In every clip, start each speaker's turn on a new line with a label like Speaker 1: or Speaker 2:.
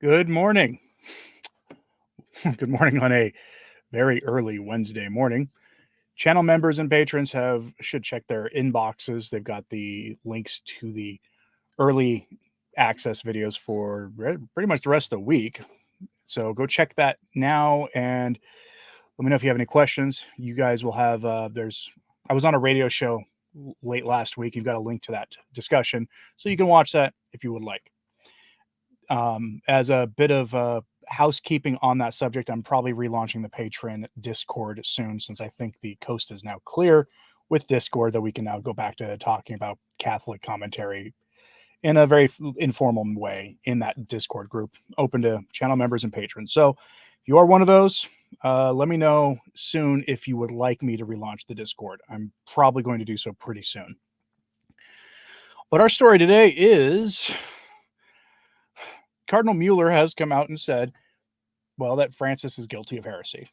Speaker 1: Good morning. Good morning on a very early Wednesday morning. Channel members and patrons should check their inboxes. They've got the links to the early access videos for pretty much the rest of the week. So go check that now and let me know if you have any questions. You guys will have I was on a radio show late last week. You've got a link to that discussion, so you can watch that if you would like. As a bit of housekeeping on that subject, I'm probably relaunching the patron Discord soon, since I think the coast is now clear with Discord, that we can now go back to talking about Catholic commentary in a very informal way in that Discord group, open to channel members and patrons. So if you are one of those, let me know soon if you would like me to relaunch the Discord. I'm probably going to do so pretty soon. But our story today is Cardinal Mueller has come out and said, well, that Francis is guilty of heresy.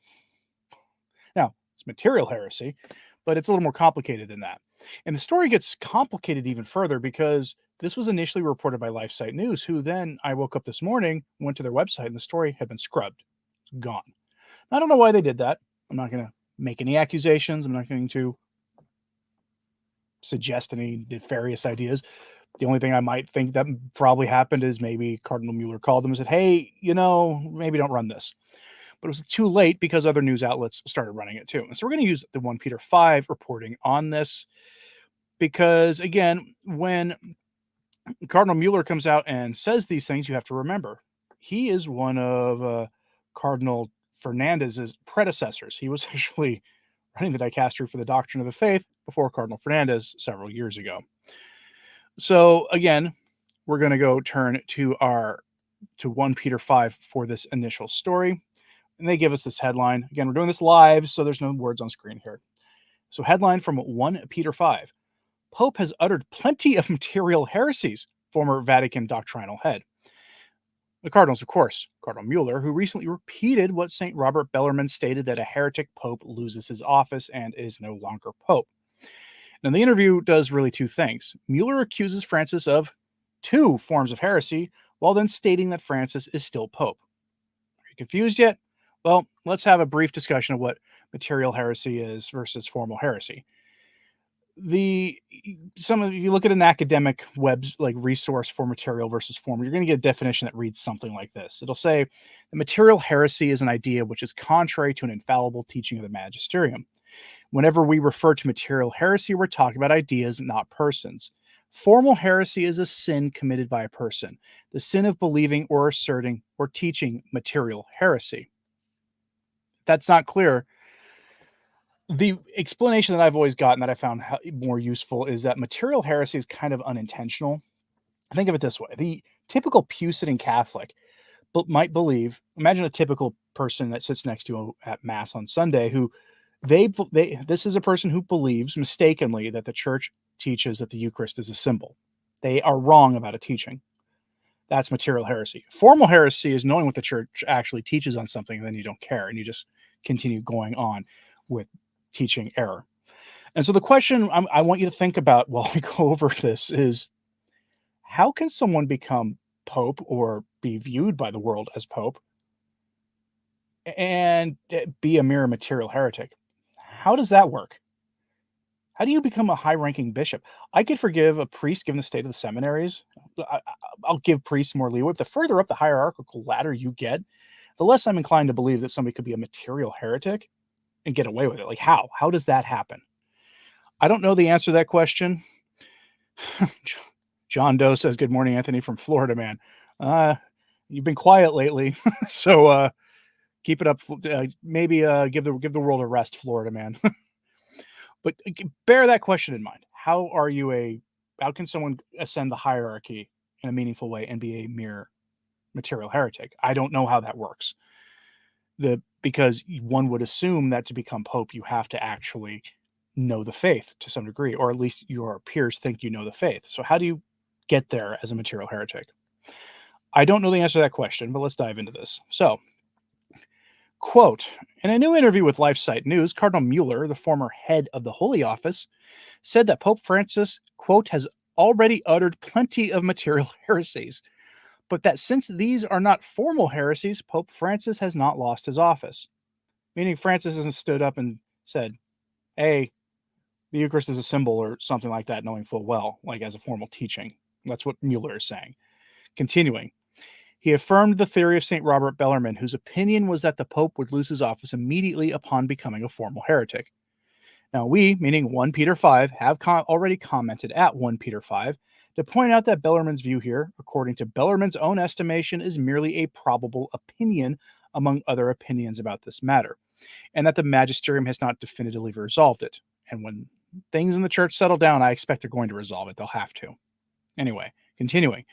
Speaker 1: Now, it's material heresy, but it's a little more complicated than that. And the story gets complicated even further because this was initially reported by LifeSite News, who then I woke up this morning, went to their website, and the story had been scrubbed. It's gone. I don't know why they did that. I'm not going to make any accusations. I'm not going to suggest any nefarious ideas. The only thing I might think that probably happened is maybe Cardinal Mueller called them and said, hey, maybe don't run this. But it was too late because other news outlets started running it too. And so we're going to use the 1 Peter 5 reporting on this because, again, when Cardinal Mueller comes out and says these things, you have to remember, he is one of Cardinal Fernandez's predecessors. He was actually running the dicastery for the doctrine of the faith before Cardinal Fernandez several years ago. So again, we're going to go turn to 1 Peter 5 for this initial story. And they give us this headline. Again, we're doing this live, so there's no words on screen here. So headline from 1 Peter 5. Pope has uttered plenty of material heresies, former Vatican doctrinal head. The cardinals, of course, Cardinal Mueller, who recently repeated what St. Robert Bellarmine stated, that a heretic pope loses his office and is no longer pope. Now, the interview does really two things. Mueller accuses Francis of 2 forms of heresy, while then stating that Francis is still pope. Are you confused yet? Well, let's have a brief discussion of what material heresy is versus formal heresy. You look at an academic web resource for material versus formal, you're going to get a definition that reads something like this. It'll say the material heresy is an idea which is contrary to an infallible teaching of the magisterium. Whenever we refer to material heresy, we're talking about ideas, not persons. Formal heresy is a sin committed by a person, the sin of believing or asserting or teaching material heresy. If that's not clear, the explanation that I've always gotten that I found more useful is that material heresy is kind of unintentional. Think of it this way. The typical pew-sitting Catholic might believe, imagine a typical person that sits next to you at Mass on Sunday who this is a person who believes mistakenly that the church teaches that the Eucharist is a symbol. They are wrong about a teaching. That's material heresy. Formal heresy is knowing what the church actually teaches on something, and then you don't care, and you just continue going on with teaching error. And so the question I want you to think about while we go over this is, how can someone become pope or be viewed by the world as pope and be a mere material heretic? How does that work? How do you become a high-ranking bishop? I could forgive a priest given the state of the seminaries. I'll give priests more leeway. But the further up the hierarchical ladder you get, the less I'm inclined to believe that somebody could be a material heretic and get away with it. Like, how? How does that happen? I don't know the answer to that question. John Doe says, good morning, Anthony, from Florida, man. You've been quiet lately, so keep it up. Maybe give the world a rest, Florida, man. But bear that question in mind. How can someone ascend the hierarchy in a meaningful way and be a mere material heretic? I don't know how that works. Because one would assume that to become pope, you have to actually know the faith to some degree, or at least your peers think you know the faith. So how do you get there as a material heretic? I don't know the answer to that question, but let's dive into this. So, quote, in a new interview with LifeSite News, Cardinal Mueller, the former head of the Holy Office, said that Pope Francis, quote, has already uttered plenty of material heresies. but that since these are not formal heresies, Pope Francis has not lost his office. Meaning Francis hasn't stood up and said, hey, the Eucharist is a symbol or something like that, knowing full well, like as a formal teaching. That's what Mueller is saying. Continuing, he affirmed the theory of St. Robert Bellarmine, whose opinion was that the Pope would lose his office immediately upon becoming a formal heretic. Now, we, meaning 1 Peter 5, have already commented at 1 Peter 5 to point out that Bellarmine's view here, according to Bellarmine's own estimation, is merely a probable opinion among other opinions about this matter, and that the magisterium has not definitively resolved it. And when things in the church settle down, I expect they're going to resolve it. They'll have to. Anyway, continuing.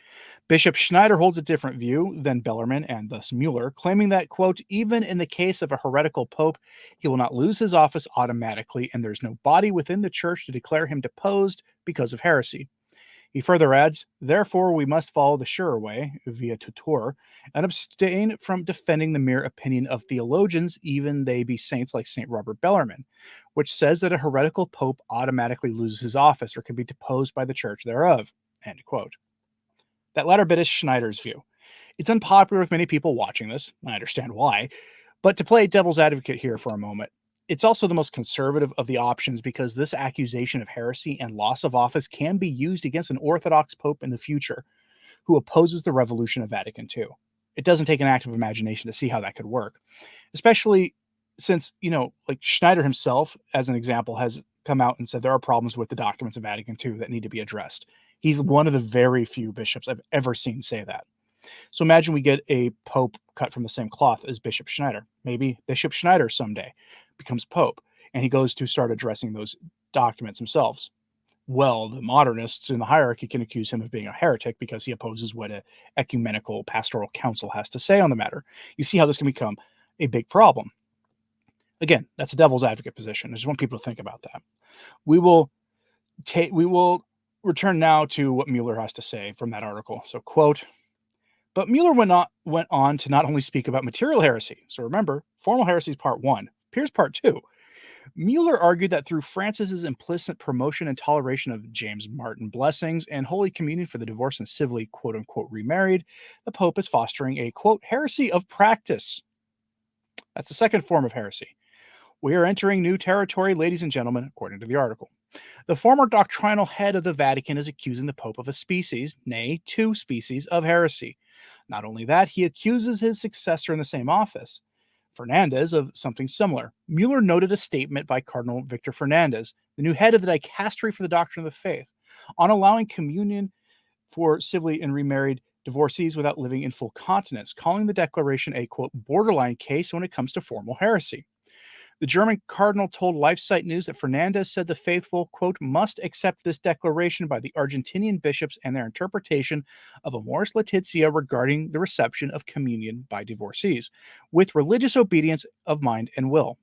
Speaker 1: Bishop Schneider holds a different view than Bellarmine and thus Mueller, claiming that, quote, even in the case of a heretical pope, he will not lose his office automatically, and there's no body within the church to declare him deposed because of heresy. He further adds, therefore, we must follow the surer way, via tutor, and abstain from defending the mere opinion of theologians, even they be saints like St. Robert Bellarmine, which says that a heretical pope automatically loses his office or can be deposed by the church thereof. End quote. That latter bit is Schneider's view. It's unpopular with many people watching this. I understand why. But to play devil's advocate here for a moment, it's also the most conservative of the options because this accusation of heresy and loss of office can be used against an Orthodox pope in the future who opposes the revolution of Vatican II. It doesn't take an active imagination to see how that could work, especially since, like Schneider himself, as an example, has come out and said there are problems with the documents of Vatican II that need to be addressed. He's one of the very few bishops I've ever seen say that. So imagine we get a pope cut from the same cloth as Bishop Schneider. Maybe Bishop Schneider someday becomes pope, and he goes to start addressing those documents themselves. Well, the modernists in the hierarchy can accuse him of being a heretic because he opposes what an ecumenical pastoral council has to say on the matter. You see how this can become a big problem. Again, that's a devil's advocate position. I just want people to think about that. We will return now to what Mueller has to say from that article. So, quote, but Mueller went on to not only speak about material heresy. So remember, formal heresy is part 1. Here's part 2. Mueller argued that through Francis's implicit promotion and toleration of James Martin blessings and Holy Communion for the divorced and civilly quote-unquote remarried, the Pope is fostering a, quote, heresy of practice. That's the second form of heresy. We are entering new territory, ladies and gentlemen, according to the article. The former doctrinal head of the Vatican is accusing the Pope of a species, nay, 2 species, of heresy. Not only that, he accuses his successor in the same office, Fernandez, of something similar. Mueller noted a statement by Cardinal Victor Fernandez, the new head of the dicastery for the doctrine of the faith, on allowing communion for civilly and remarried divorcees without living in full continence, calling the declaration a, quote, borderline case when it comes to formal heresy. The German cardinal told LifeSite News that Fernandez said the faithful, quote, must accept this declaration by the Argentinian bishops and their interpretation of Amoris Laetitia regarding the reception of communion by divorcees, with religious obedience of mind and will.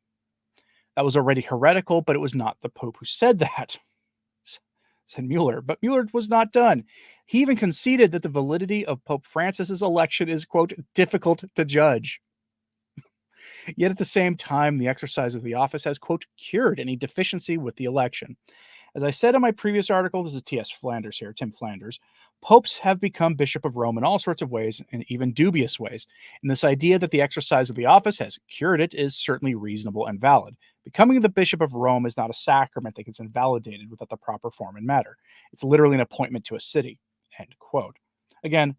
Speaker 1: That was already heretical, but it was not the Pope who said that, said Mueller. But Mueller was not done. He even conceded that the validity of Pope Francis's election is, quote, difficult to judge. Yet at the same time, the exercise of the office has, quote, cured any deficiency with the election. As I said in my previous article, this is T.S. Flanders here, Tim Flanders, popes have become Bishop of Rome in all sorts of ways, and even dubious ways. And this idea that the exercise of the office has cured it is certainly reasonable and valid. Becoming the Bishop of Rome is not a sacrament that gets invalidated without the proper form and matter. It's literally an appointment to a city, end quote. Again,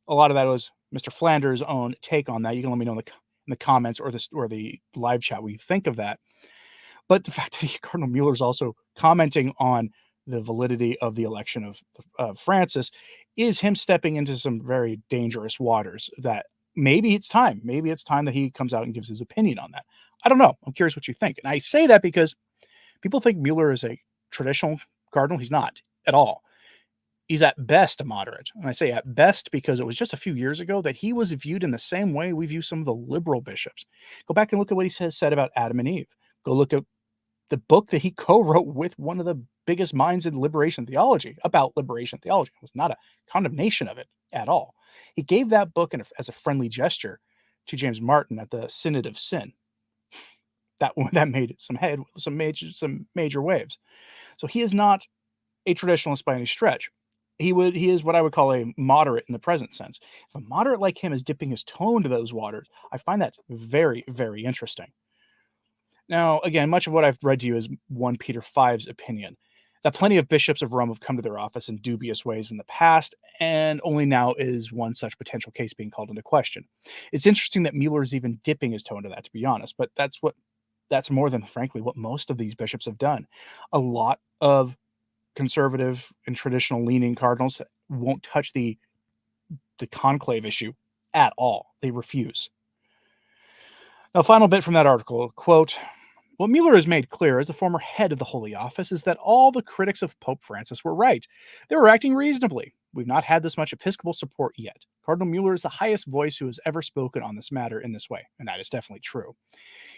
Speaker 1: a lot of that was Mr. Flanders' own take on that. You can let me know in the comments or the live chat what you think of that. But the fact that Cardinal Mueller is also commenting on the validity of the election of Francis is him stepping into some very dangerous waters that maybe it's time that he comes out and gives his opinion on that. I don't know. I'm curious what you think. And I say that because people think Mueller is a traditional cardinal. He's not at all. He's at best a moderate. And I say at best because it was just a few years ago that he was viewed in the same way we view some of the liberal bishops. Go back and look at what he said about Adam and Eve. Go look at the book that he co-wrote with one of the biggest minds in liberation theology about liberation theology. It was not a condemnation of it at all. He gave that book as a friendly gesture to James Martin at the Synod of Sin. That made some major waves. So he is not a traditionalist by any stretch. He is what I would call a moderate in the present sense. If a moderate like him is dipping his toe into those waters, I find that very, very interesting. Now, again, much of what I've read to you is 1 Peter 5's opinion that plenty of bishops of Rome have come to their office in dubious ways in the past, and only now is one such potential case being called into question. It's interesting that Mueller is even dipping his toe into that, to be honest, but that's more than, frankly, what most of these bishops have done. A lot of conservative and traditional leaning cardinals won't touch the conclave issue at all. They refuse. Now, final bit from that article, quote, what Mueller has made clear as the former head of the Holy Office is that all the critics of Pope Francis were right. They were acting reasonably. We've not had this much episcopal support yet. Cardinal Mueller is the highest voice who has ever spoken on this matter in this way, and that is definitely true.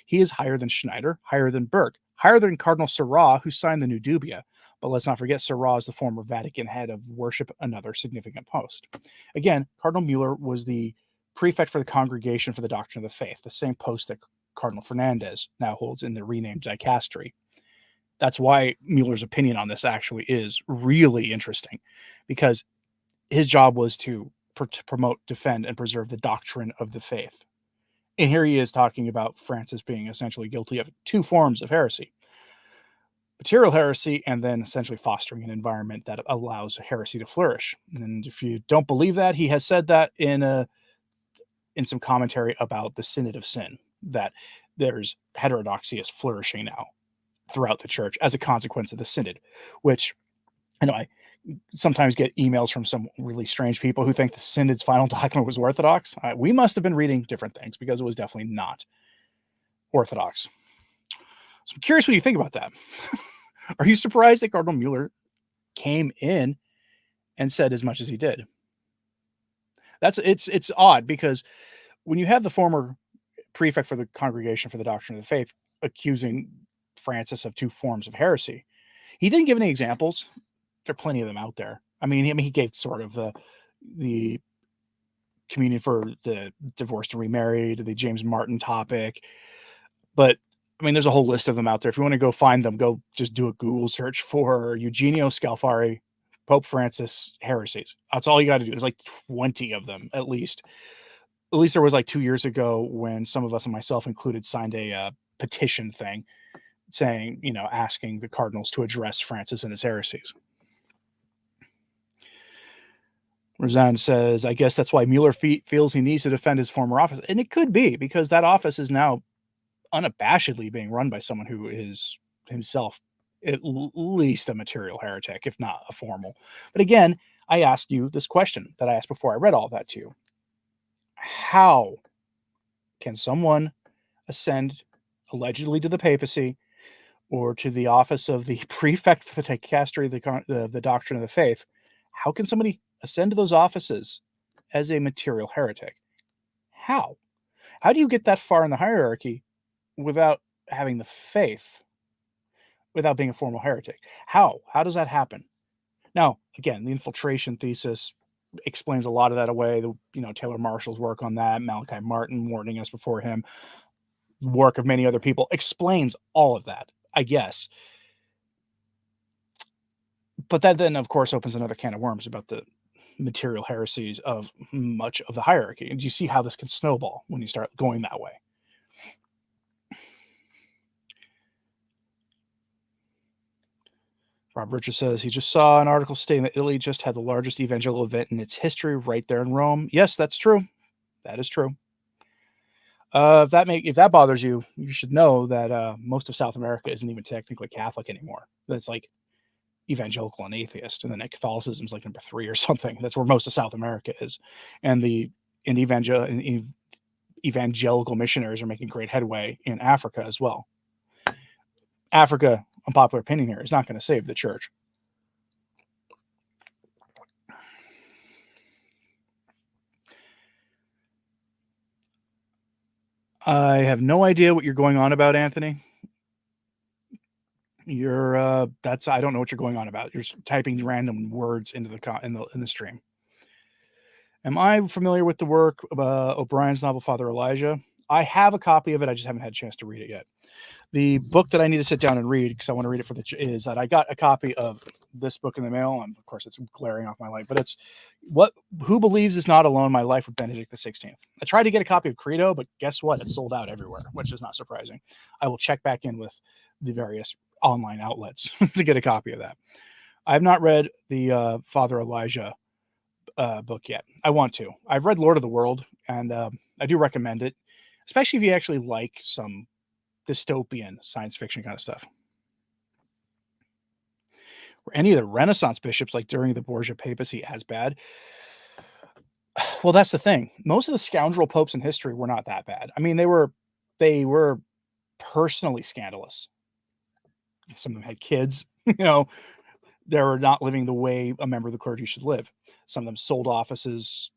Speaker 1: He is higher than Schneider, higher than Burke, higher than Cardinal Sarah, who signed the New Dubia. But let's not forget Sarah is the former Vatican head of worship, another significant post. Again, Cardinal Mueller was the prefect for the Congregation for the Doctrine of the Faith, the same post that Cardinal Fernandez now holds in the renamed dicastery. That's why Mueller's opinion on this actually is really interesting, because his job was to promote, defend, and preserve the doctrine of the faith. And here he is talking about Francis being essentially guilty of 2 forms of heresy: material heresy, and then essentially fostering an environment that allows heresy to flourish. And if you don't believe that, he has said that in some commentary about the Synod of Sin, that there's heterodoxy is flourishing now throughout the church as a consequence of the Synod, which I know I sometimes get emails from some really strange people who think the Synod's final document was orthodox. We must have been reading different things, because it was definitely not orthodox. So I'm curious what you think about that. Are you surprised that Cardinal Mueller came in and said as much as he did? It's odd, because when you have the former prefect for the Congregation for the Doctrine of the Faith accusing Francis of 2 forms of heresy, he didn't give any examples. There are plenty of them out there. I mean, he gave sort of the communion for the divorced and remarried, the James Martin topic, but I mean, there's a whole list of them out there. If you want to go find them, go just do a Google search for Eugenio Scalfari, Pope Francis heresies. That's all you got to do. There's like 20 of them, at least. At least there was like 2 years ago when some of us, and myself included, signed a petition thing saying, asking the cardinals to address Francis and his heresies. Razan says, I guess that's why Mueller feels he needs to defend his former office. And it could be, because that office is now unabashedly being run by someone who is himself at least a material heretic, if not a formal. But again, I ask you this question that I asked before I read all that to you. How can someone ascend allegedly to the papacy or to the office of the prefect for the dicastery of the doctrine of the faith? How can somebody ascend to those offices as a material heretic? How do you get that far in the hierarchy without having the faith, without being a formal heretic? How does that happen? Now, again, the infiltration thesis explains a lot of that away. Taylor Marshall's work on that, Malachi Martin warning us before him, work of many other people explains all of that, I guess. But that then, of course, opens another can of worms about the material heresies of much of the hierarchy. And you see how this can snowball when you start going that way. Rob Richard says he just saw an article stating that Italy just had the largest evangelical event in its history right there in Rome. Yes, that's true. That is true. If that bothers you, you should know that most of South America isn't even technically Catholic anymore. That's like evangelical and atheist, and then Catholicism is like number 3 or something. That's where most of South America is, and evangelical missionaries are making great headway in Africa as well. Africa, unpopular opinion here, is not going to save the church. I have no idea what you're going on about, Anthony. I don't know what you're going on about. You're typing random words into in the stream. Am I familiar with the work of O'Brien's novel Father Elijah? I have a copy of it. I just haven't had a chance to read it yet. The book that I need to sit down and read, because I want to read it is that I got a copy of this book in the mail, and of course it's glaring off my light, but it's Who Believes Is Not Alone, My Life with Benedict XVI. I tried to get a copy of Credo, but guess what? It's sold out everywhere, which is not surprising. I will check back in with the various online outlets to get a copy of that. I have not read the Father Elijah book yet. I want to. I've read Lord of the World, and I do recommend it, especially if you actually like some dystopian science fiction kind of stuff. Were any of the Renaissance bishops, like during the Borgia papacy, as bad? Well, that's the thing. Most of the scoundrel popes in history were not that bad. I mean, they were personally scandalous. Some of them had kids, they were not living the way a member of the clergy should live. Some of them sold offices,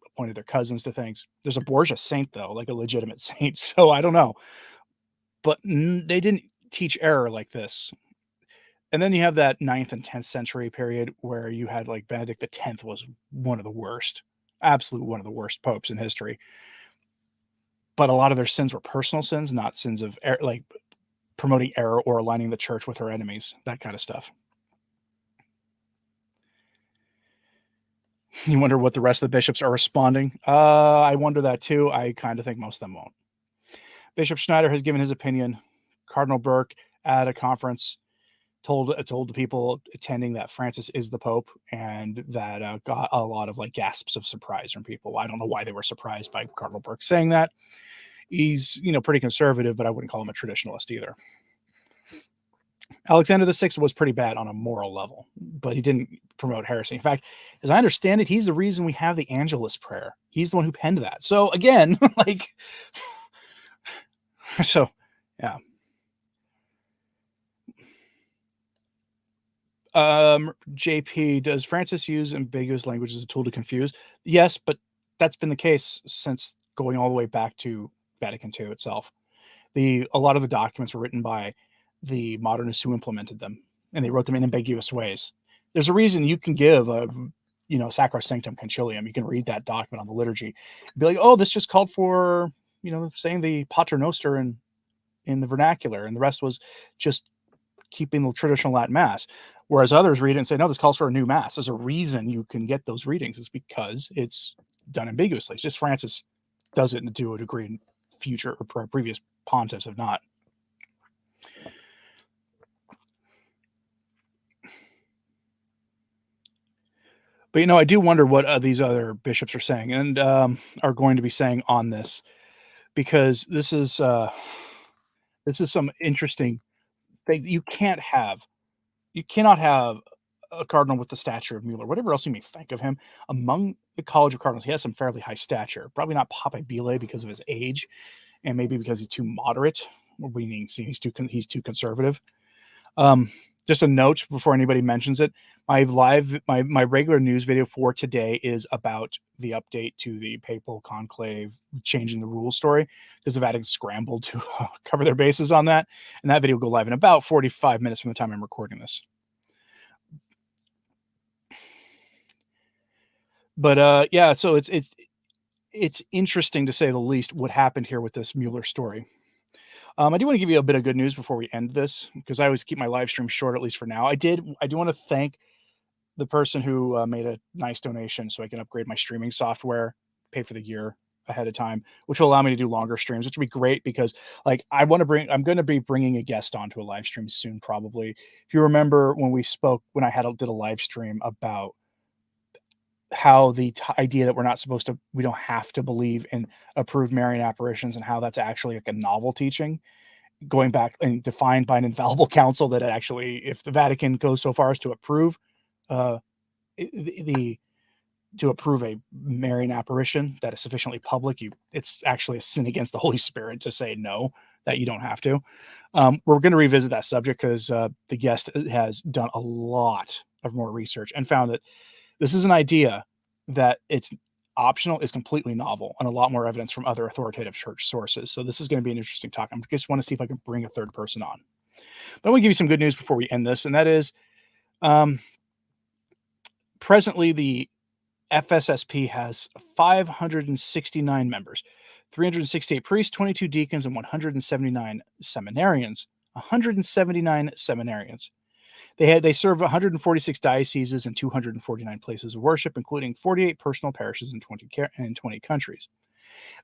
Speaker 1: appointed their cousins to things. There's a Borgia saint, though, like a legitimate saint. So I don't know. But they didn't teach error like this. And then you have that 9th and 10th century period where you had like Benedict X was one of the worst, absolute one of the worst popes in history. But a lot of their sins were personal sins, not sins of like promoting error or aligning the church with her enemies, that kind of stuff. You wonder what the rest of the bishops are responding. I wonder that too. I kind of think most of them won't. Bishop Schneider has given his opinion. Cardinal Burke at a conference told the people attending that Francis is the Pope, and that got a lot of like gasps of surprise from people. I don't know why they were surprised by Cardinal Burke saying that. He's pretty conservative, but I wouldn't call him a traditionalist either. Alexander VI was pretty bad on a moral level, but he didn't promote heresy. In fact, as I understand it, he's the reason we have the Angelus prayer. He's the one who penned that. So again, yeah. JP, does Francis use ambiguous language as a tool to confuse? Yes, but that's been the case since going all the way back to Vatican II itself. A lot of the documents were written by the modernists who implemented them, and they wrote them in ambiguous ways. There's a reason you can give a Sacrosanctum Concilium. You can read that document on the liturgy and be like, oh, this just called for saying the Pater Noster in the vernacular, and the rest was just keeping the traditional Latin Mass. Whereas others read it and say, no, this calls for a new Mass. There's a reason you can get those readings. It's because it's done ambiguously. It's just Francis does it to a degree, and future or previous pontiffs have not. But, I do wonder what these other bishops are saying and are going to be saying on this, because this is some interesting thing. You cannot have a cardinal with the stature of Mueller, whatever else you may think of him. Among the College of Cardinals, he has some fairly high stature. Probably not papabile because of his age, and maybe because he's too moderate, meaning he's too conservative. Just a note before anybody mentions it, my regular news video for today is about the update to the papal conclave changing the rules story, because the Vatican scrambled to cover their bases on that, and that video will go live in about 45 minutes from the time I'm recording this. But yeah, so it's interesting to say the least what happened here with this Mueller story. I do want to give you a bit of good news before we end this, because I always keep my live stream short, at least for now. I do want to thank the person who made a nice donation so I can upgrade my streaming software, pay for the year ahead of time, which will allow me to do longer streams, which would be great, because I'm going to be bringing a guest onto a live stream soon, probably. If you remember when we spoke, when I did a live stream about how the idea that we don't have to believe in approved Marian apparitions, and how that's actually like a novel teaching, going back and defined by an infallible council, that actually, if the Vatican goes so far as to approve to approve a Marian apparition that is sufficiently public, it's actually a sin against the Holy Spirit to say no, that you don't have to. We're going to revisit that subject, because the guest has done a lot of more research and found that this is an idea that it's optional, is completely novel, and a lot more evidence from other authoritative church sources. So this is going to be an interesting talk. I just want to see if I can bring a third person on. But I want to give you some good news before we end this, and that is, presently the FSSP has 569 members, 368 priests, 22 deacons, and 179 seminarians. 179 seminarians. They serve 146 dioceses and 249 places of worship, including 48 personal parishes in 20 countries.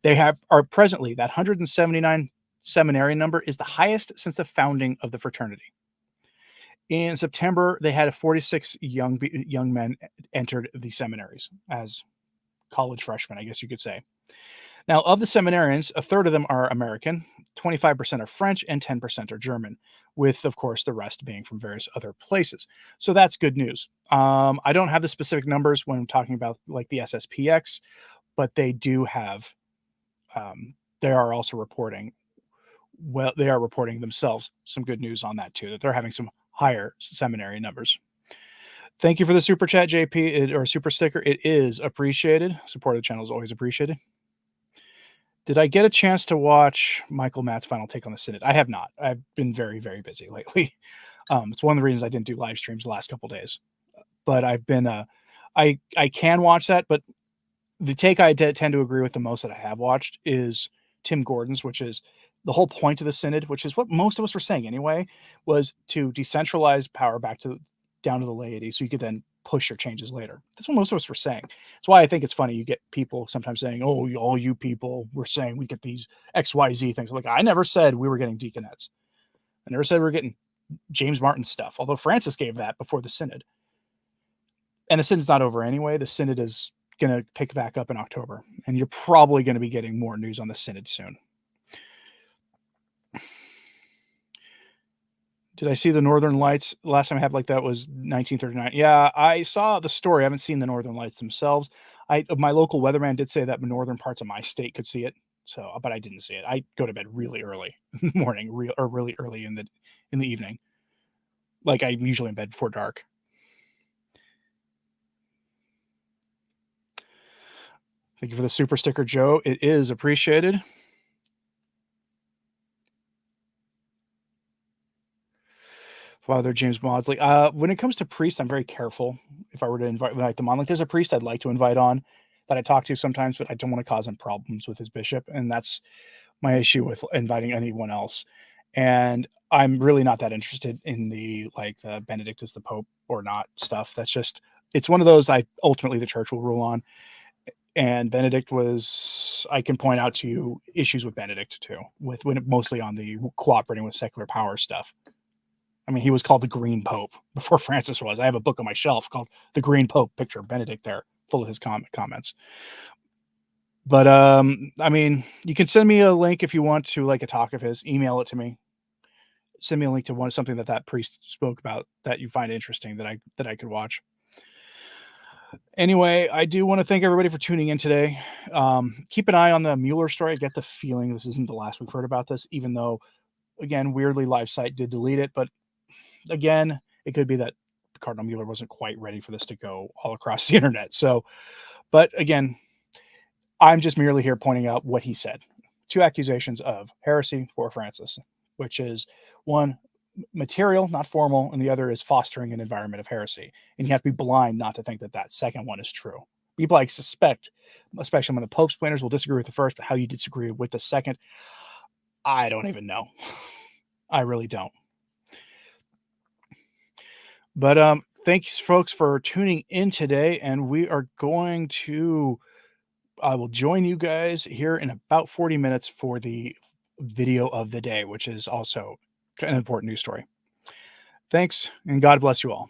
Speaker 1: They are presently that 179 seminarian number is the highest since the founding of the fraternity. In September, they had 46 young men entered the seminaries as college freshmen, I guess you could say. Now, of the seminarians, a third of them are American, 25% are French, and 10% are German, with, of course, the rest being from various other places. So that's good news. I don't have the specific numbers when I'm talking about like the SSPX, but they do have, they are also reporting, well, they are reporting themselves some good news on that too, that they're having some higher seminary numbers. Thank you for the super chat, JP, or super sticker. It is appreciated. Support of the channel is always appreciated. Did I get a chance to watch Michael Matt's final take on the Synod? I have not. I've been very, very busy lately. It's one of the reasons I didn't do live streams the last couple of days. But I've been, I can watch that, but the take I tend to agree with the most that I have watched is Tim Gordon's, which is the whole point of the Synod, which is what most of us were saying anyway, was to decentralize power down to the laity so you could then push your changes later. That's what most of us were saying. That's why I think it's funny you get people sometimes saying, oh, all you people were saying we get these XYZ things. I'm like, I never said we were getting deaconettes. I never said we were getting James Martin stuff, although Francis gave that before the Synod. And the Synod's not over anyway. The Synod is going to pick back up in October, and you're probably going to be getting more news on the Synod soon. Did I see the Northern Lights? Last time I had like that was 1939. Yeah, I saw the story. I haven't seen the Northern Lights themselves. My local weatherman did say that northern parts of my state could see it. So, but I didn't see it. I go to bed really early in the morning, or really early in the evening. Like I'm usually in bed before dark. Thank you for the super sticker, Joe. It is appreciated. Father James Maudsley. When it comes to priests, I'm very careful if I were to invite them on. Like, there's a priest I'd like to invite on that I talk to sometimes, but I don't want to cause him problems with his bishop, and that's my issue with inviting anyone else. And I'm really not that interested in the Benedict is the Pope or not stuff. That's just, it's one of those ultimately the church will rule on. And Benedict I can point out to you issues with Benedict too, mostly on the cooperating with secular power stuff. I mean, he was called the Green Pope before Francis was. I have a book on my shelf called The Green Pope, picture of Benedict there, full of his comments. But, I mean, you can send me a link if you want to, like a talk of his, email it to me. Send me a link to something that priest spoke about that you find interesting that I could watch. Anyway, I do want to thank everybody for tuning in today. Keep an eye on the Mueller story. I get the feeling this isn't the last we've heard about this, even though, again, weirdly, LiveSite did delete it. But again, it could be that Cardinal Mueller wasn't quite ready for this to go all across the internet. So, but again, I'm just merely here pointing out what he said. 2 accusations of heresy for Francis, which is one, material, not formal, and the other is fostering an environment of heresy. And you have to be blind not to think that second one is true. People suspect, especially when the Pope's planners will disagree with the first, but how you disagree with the second, I don't even know. I really don't. But thanks, folks, for tuning in today, and we are going to I will join you guys here in about 40 minutes for the video of the day, which is also an important news story. Thanks, and God bless you all.